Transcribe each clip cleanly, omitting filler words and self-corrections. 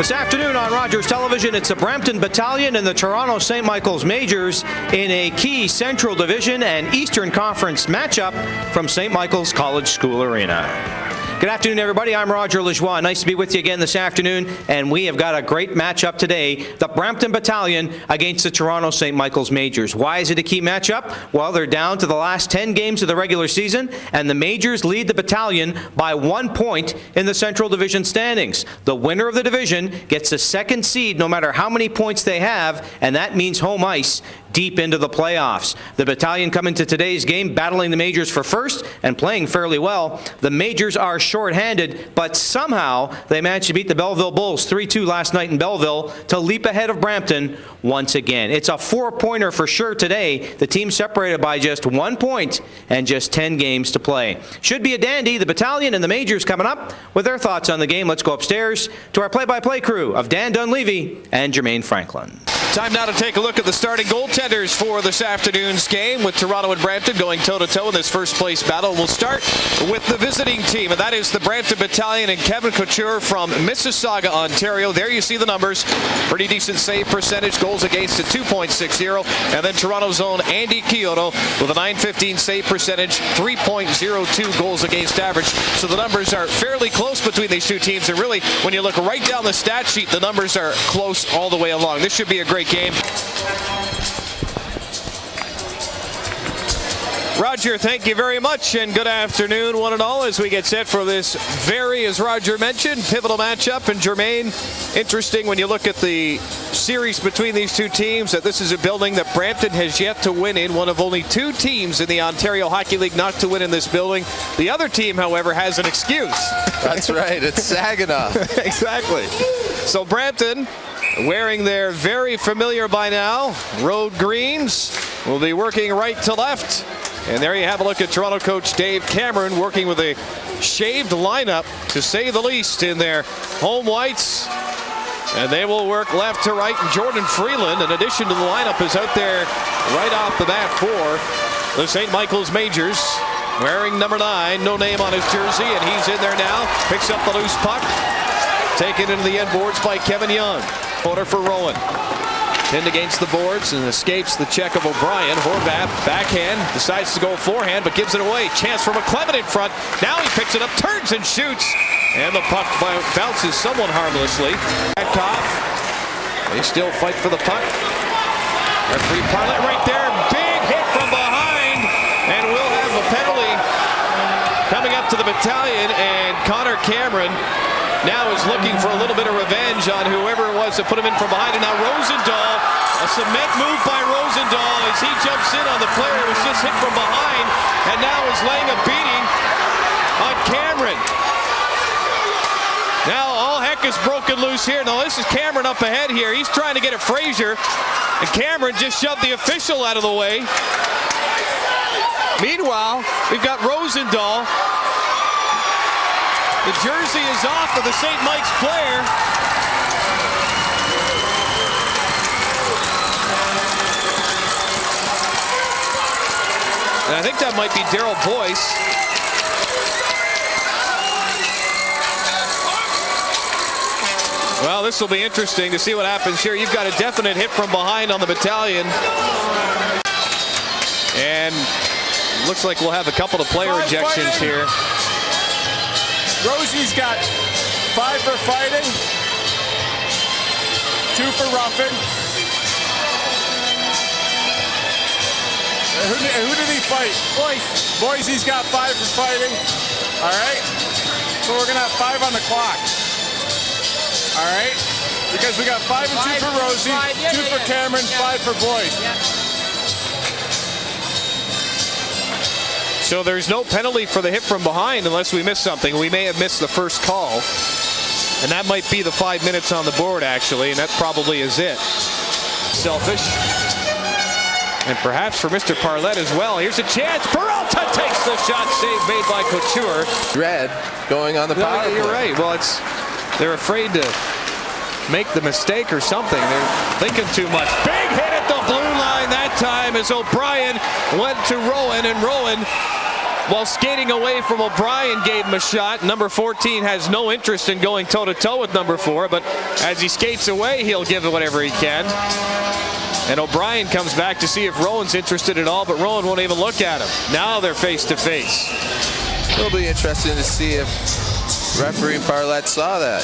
This afternoon on Rogers Television, it's the Brampton Battalion and the Toronto St.Michaels Majors in a key Central Division and Eastern Conference matchup from St.Michaels College School Arena. Good afternoon, everybody. I'm Roger Lajoie. Nice to be with you again this afternoon, and we have got a great matchup today. The Brampton Battalion against the Toronto St.Michaels Majors. Why is it a key matchup? Well, they're down to the last 10 games of the regular season, and the Majors lead the Battalion by 1 point in the Central Division standings. The winner of the division gets the second seed no matter how many points they have, and that means home ice deep into the playoffs. The Battalion come into today's game battling the Majors for first and playing fairly well. The Majors are short-handed, but somehow they managed to beat the Belleville Bulls 3-2 last night in Belleville to leap ahead of Brampton once again. It's a four-pointer for sure today. The team separated by just 1 point and just 10 games to play. Should be a dandy. The Battalion and the Majors coming up with their thoughts on the game. Let's go upstairs to our play-by-play crew of Dan Dunleavy and Jermaine Franklin. Time now to take a look at the starting goaltenders for this afternoon's game, with Toronto and Brampton going toe-to-toe in this first-place battle. We'll start with the visiting team, and that is the Brampton Battalion and Kevin Couture from Mississauga, Ontario. There you see the numbers. Pretty decent save percentage, goals against at 2.60. And then Toronto's own Andy Kyoto with a .915 save percentage, 3.02 goals against average. So the numbers are fairly close between these two teams, and really, when you look right down the stat sheet, the numbers are close all the way along. This should be a great game. Roger, thank you very much, and good afternoon, one and all, as we get set for this very, as Roger mentioned, pivotal matchup. And Jermaine, interesting when you look at the series between these two teams, that this is a building that Brampton has yet to win in. One of only two teams in the Ontario Hockey League not to win in this building. The other team, however, has an excuse. That's right, it's Saginaw. Exactly. So Brampton, wearing their very familiar by now road greens, will be working right to left. And there you have a look at Toronto coach Dave Cameron working with a shaved lineup, to say the least, in their home whites. And they will work left to right. And Jordan Freeland, in addition to the lineup, is out there right off the bat for the St. Michaels Majors, wearing number 9, no name on his jersey, and he's in there now. Picks up the loose puck, taken into the end boards by Kevin Young. Corner for Rowan. Pinned against the boards and escapes the check of O'Brien. Horvath, backhand, decides to go forehand, but gives it away. Chance for McClement in front. Now he picks it up, turns and shoots. And the puck bounces somewhat harmlessly. Adkoff, they still fight for the puck. Referee Parlett right there. Big hit from behind. And we'll have a penalty coming up to the Battalion. And Connor Cameron now is looking for a little bit of revenge on whoever it was that put him in from behind. And now Rosendahl, a cement move by Rosendahl as he jumps in on the player who was just hit from behind, and now is laying a beating on Cameron. Now all heck is broken loose here. Now this is Cameron up ahead here. He's trying to get at Frazier, and Cameron just shoved the official out of the way. Meanwhile, we've got Rosendahl. The jersey is off of the St. Mikes player. And I think that might be Daryl Boyce. Well, this will be interesting to see what happens here. You've got a definite hit from behind on the Battalion. And looks like we'll have a couple of player ejections here. Rosie's got 5 for fighting, 2 for roughing. Who did he fight? Boise's got 5 for fighting. All right. So we're gonna have 5 on the clock. All right. Because we got 5 and 2 for Rosie, 2 for Cameron, 5 for Boyce. So there's no penalty for the hit from behind unless we miss something. We may have missed the first call. And that might be the 5 minutes on the board, actually, and that probably is it. Selfish. And perhaps for Mr. Parlett as well. Here's a chance. Peralta takes the shot, save made by Couture. Red going on the power play. You're right. Well, they're afraid to make the mistake or something. They're thinking too much. Big hit at the blue line that time as O'Brien went to Rowan, and Rowan While skating away from O'Brien gave him a shot. Number 14 has no interest in going toe-to-toe with number 4, but as he skates away, he'll give it whatever he can. And O'Brien comes back to see if Rowan's interested at all, but Rowan won't even look at him. Now they're face-to-face. It'll be interesting to see if referee Parlett saw that.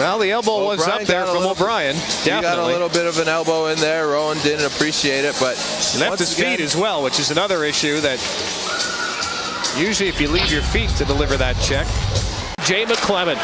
Well, the elbow was up there from O'Brien. He got a little bit of an elbow in there. Rowan didn't appreciate it, but he left his feet as well, which is another issue that usually if you leave your feet to deliver that check. Jay McClement.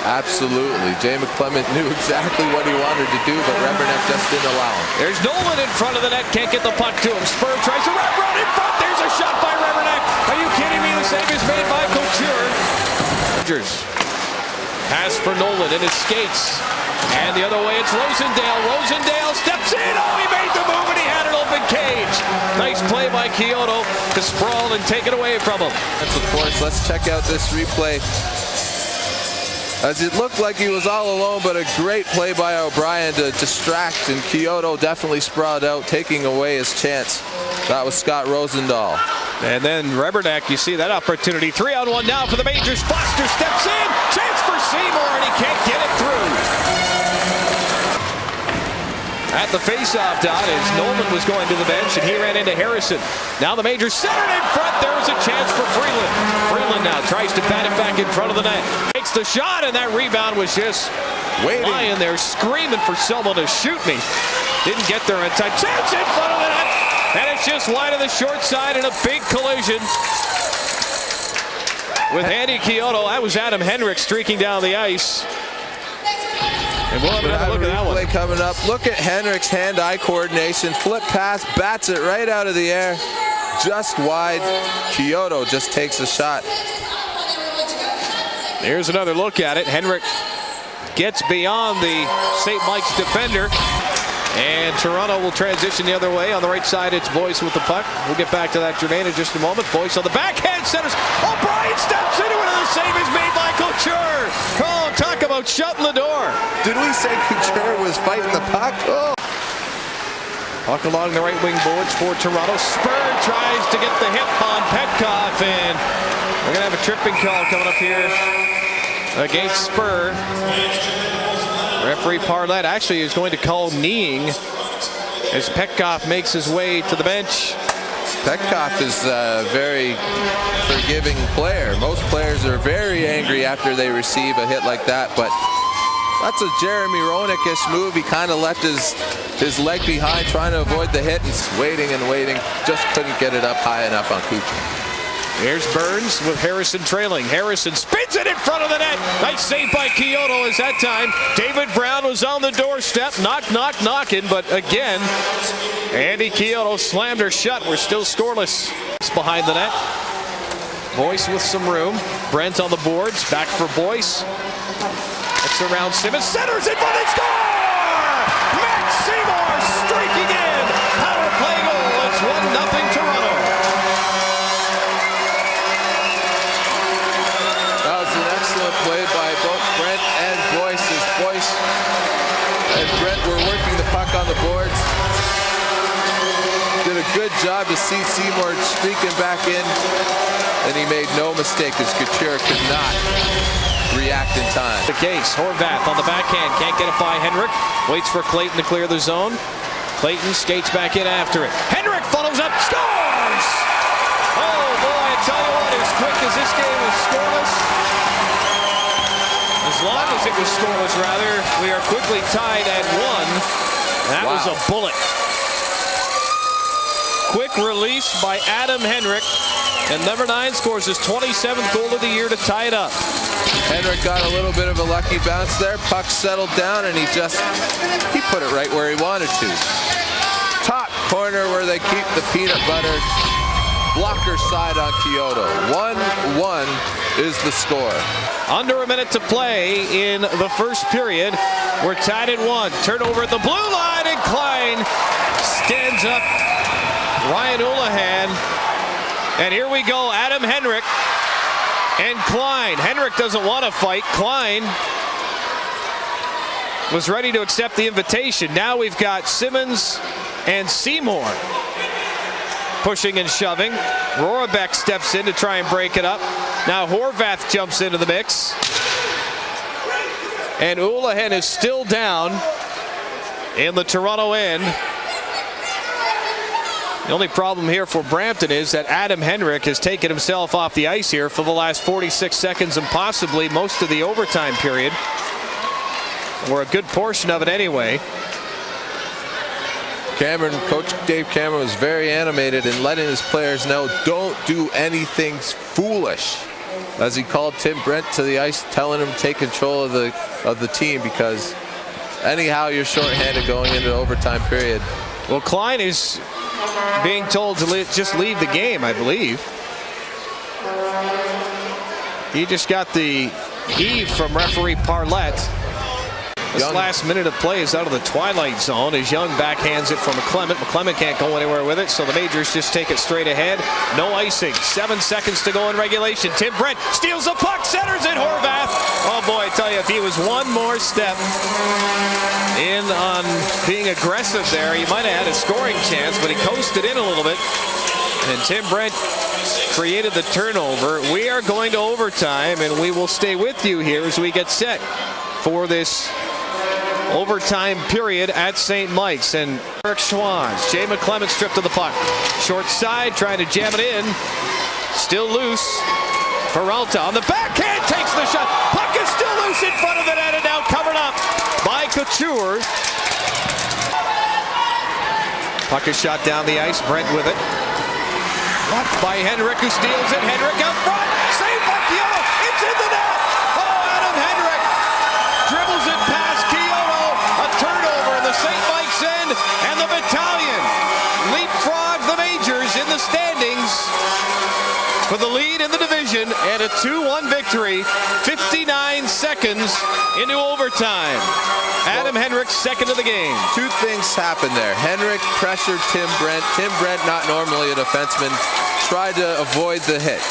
Absolutely. Jay McClement knew exactly what he wanted to do, but Rebernick just didn't allow him. There's Nolan in front of the net. Can't get the puck to him. Spur tries to wrap around in front. There's a shot by Rebernick. Are you kidding me? The save is made by Couture. Pass for Nolan in his skates. And the other way, it's Rosendale. Rosendale steps in. Oh, he made the move and he had an open cage. Nice play by Kyoto to sprawl and take it away from him. That's of course. Let's check out this replay. As it looked like he was all alone, but a great play by O'Brien to distract, and Kyoto definitely sprawled out, taking away his chance. That was Scott Rosendahl. And then Rebernick, you see that opportunity. 3-on-1 now for the Majors. Foster steps in. Chance for Seymour, and he can't get it through. At the faceoff dot as Nolan was going to the bench, and he ran into Harrison. Now the Majors centered in front. There was a chance for Freeland. Freeland now tries to bat it back in front of the net. Takes the shot, and that rebound was just lying there screaming for someone to shoot me. Didn't get there in time. Chance in front of the net. And it's just wide of the short side in a big collision with Andy Kyoto. That was Adam Henrik streaking down the ice. And we'll have another look at that one. Coming up. Look at Henrik's hand-eye coordination. Flip pass, bats it right out of the air. Just wide. Kyoto just takes a shot. Here's another look at it. Henrik gets beyond the St. Mikes defender. And Toronto will transition the other way. On the right side, it's Boyce with the puck. We'll get back to that, Jermaine, in just a moment. Boyce on the backhand centers. O'Brien steps into it, and the save is made by Couture. Oh, talk about shutting the door. Did we say Couture was fighting the puck? Oh. Puck along the right wing boards for Toronto. Spur tries to get the hit on Petkoff, and we're going to have a tripping call coming up here against Spur. Referee Parlett actually is going to call kneeing as Petkoff makes his way to the bench. Petkoff is a very forgiving player. Most players are very angry after they receive a hit like that, but that's a Jeremy Roenick-ish move. He kind of left his leg behind trying to avoid the hit and waiting and waiting. Just couldn't get it up high enough on Couture. Here's Burns with Harrison trailing. Harrison spins it in front of the net. Nice save by Kyoto as that time. David Brown was on the doorstep. Knocking, but again, Andy Kyoto slammed her shut. We're still scoreless. It's behind the net. Boyce with some room. Brent on the boards. Back for Boyce. It's around Simmons. Centers in front and score! Max Seymour streaking in. Power play goal. It's 1-0 Toronto. Played by both Brent and Boyce as Boyce and Brent were working the puck on the boards. Did a good job to see Seymour streaking back in, and he made no mistake as Couture could not react in time. The case, Horvath on the backhand, can't get it by Henrik. Waits for Clayton to clear the zone. Clayton skates back in after it. Henrik follows up, scores! Oh boy, I tell you what, as quick as this game was scoreless, as long as it was scoreless, rather, we are quickly tied at 1. That was a bullet. Quick release by Adam Henrik, and number 9 scores his 27th goal of the year to tie it up. Henrik got a little bit of a lucky bounce there. Puck settled down, and he put it right where he wanted to. Top corner where they keep the peanut butter. Blocker side on Kyoto. 1-1 is the score. Under a minute to play in the first period. We're tied at 1. Turnover at the blue line, and Klein stands up. Ryan Houlihan. And here we go, Adam Henrik and Klein. Henrik doesn't want to fight. Klein was ready to accept the invitation. Now we've got Simmons and Seymour. pushing and shoving. Rohrabeck steps in to try and break it up. Now Horvath jumps into the mix. And Ullahen is still down in the Toronto end. The only problem here for Brampton is that Adam Henrik has taken himself off the ice here for the last 46 seconds and possibly most of the overtime period, or a good portion of it anyway. Coach Dave Cameron was very animated in letting his players know, don't do anything foolish, as he called Tim Brent to the ice, telling him to take control of the team, because anyhow you're shorthanded going into the overtime period. Well, Klein is being told to just leave the game, I believe. He just got the heave from referee Parlett. This last minute of play is out of the twilight zone as Young backhands it for McClement. McClement can't go anywhere with it, so the Majors just take it straight ahead. No icing. 7 seconds to go in regulation. Tim Brent steals the puck, centers it. Horvath. Oh boy, I tell you, if he was one more step in on being aggressive there, he might have had a scoring chance, but he coasted in a little bit. And Tim Brent created the turnover. We are going to overtime, and we will stay with you here as we get set for this overtime period at St. Mikes. And Eric Schwans, Jay McClement stripped of the puck. Short side, trying to jam it in. Still loose. Peralta on the backhand, takes the shot. Puck is still loose in front of the net and now covered up by Couture. Puck is shot down the ice. Brent with it. Blocked by Henrik, who steals it. Henrik out front. Saved by Kyoto. It's in the net. Oh, Adam Henrik dribbles it past Kyoto. A turnover in the St. Mikes end, and the Battalion leapfrog the Majors in the standings for the lead in the division and a 2-1 victory. 59 seconds into overtime. Adam Henrik second of the game. Two things happened there. Henrik pressured Tim Brent. Tim Brent, not normally a defenseman, tried to avoid the hit.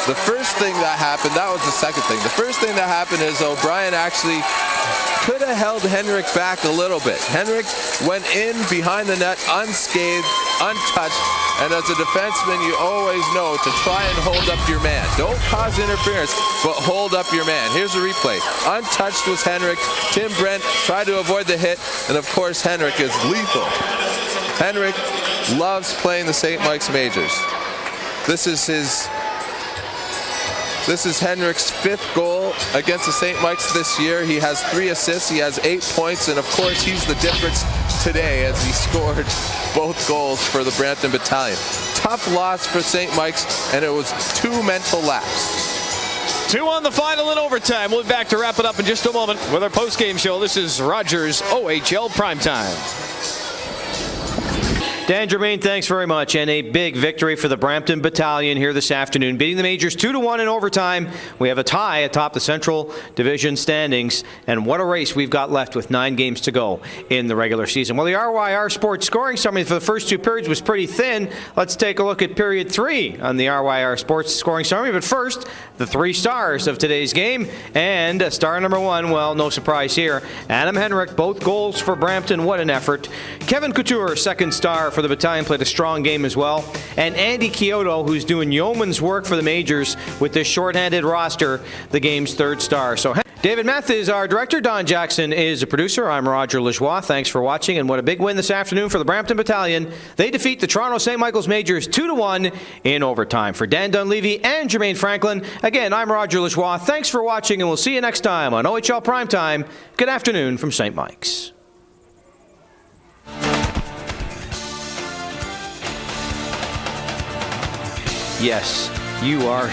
The first thing that happened, that was the second thing. The first thing that happened is O'Brien actually could have held Henrik back a little bit. Henrik went in behind the net unscathed, untouched, and as a defenseman you always know to try and hold up your man. Don't cause interference, but hold up your man. Here's a replay. Untouched was Henrik. Tim Brent tried to avoid the hit, and of course Henrik is lethal. Henrik loves playing the St. Michaels Majors. This is Henrik's 5th goal against the St. Mikes this year. He has 3 assists, he has 8 points, and of course he's the difference today as he scored both goals for the Brampton Battalion. Tough loss for St. Mikes, and it was 2 mental laps. 2 on the final in overtime. We'll be back to wrap it up in just a moment with our post-game show. This is Rogers OHL Primetime. Dan Germain, thanks very much. And a big victory for the Brampton Battalion here this afternoon, beating the Majors 2-1 in overtime. We have a tie atop the Central Division standings. And what a race we've got left with 9 games to go in the regular season. Well, the RYR Sports scoring summary for the first 2 periods was pretty thin. Let's take a look at period 3 on the RYR Sports scoring summary. But first, the 3 stars of today's game. And star number 1, well, no surprise here, Adam Henrik, both goals for Brampton. What an effort. Kevin Couture, second star for the Battalion, played a strong game as well. And Andy Kyoto, who's doing yeoman's work for the Majors with this shorthanded roster, the game's 3rd star. So David Meth is our director. Don Jackson is a producer. I'm Roger Lajoie. Thanks for watching. And what a big win this afternoon for the Brampton Battalion. They defeat the Toronto St. Michaels Majors 2-1 in overtime. For Dan Dunleavy and Jermaine Franklin, again, I'm Roger Lajoie. Thanks for watching, and we'll see you next time on OHL Primetime. Good afternoon from St. Mikes. Yes, you are